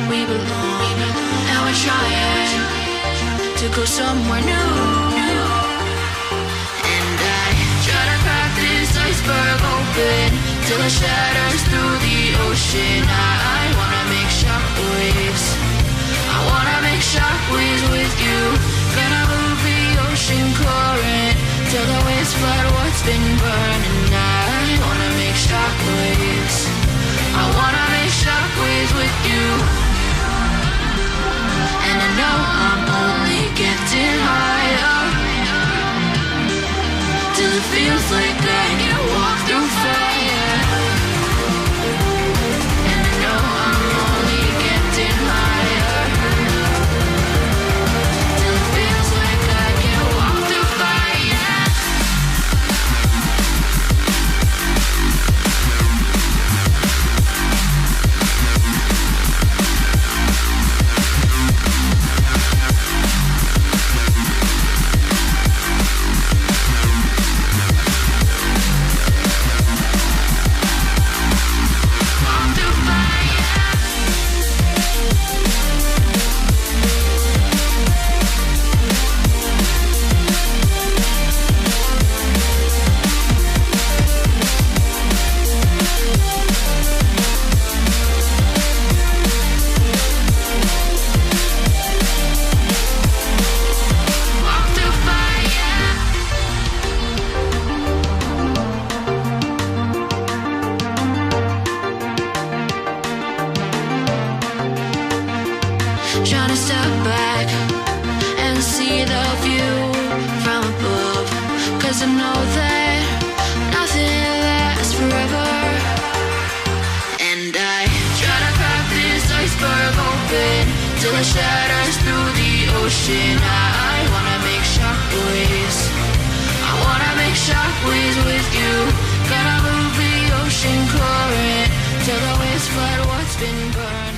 we belong. And we're trying to go somewhere new. And I try to crack this iceberg open till it shatters through the ocean. I wanna make shockwaves. I wanna make shockwaves with you. Gonna move the ocean current till the waves flood what's been burning. I wanna make shockwaves. I wanna make shockwaves with you. And I know I'm only getting higher till it feels like I can walk through fire. And I know I'm only getting higher till it feels like I can walk through fire. Trying to step back and see the view from above, 'cause I know that nothing lasts forever. And I try to crack this iceberg open till it shatters through the ocean. I wanna make shockwaves. I wanna make shockwaves with you. Gonna move the ocean current till the waves flood what's been burned.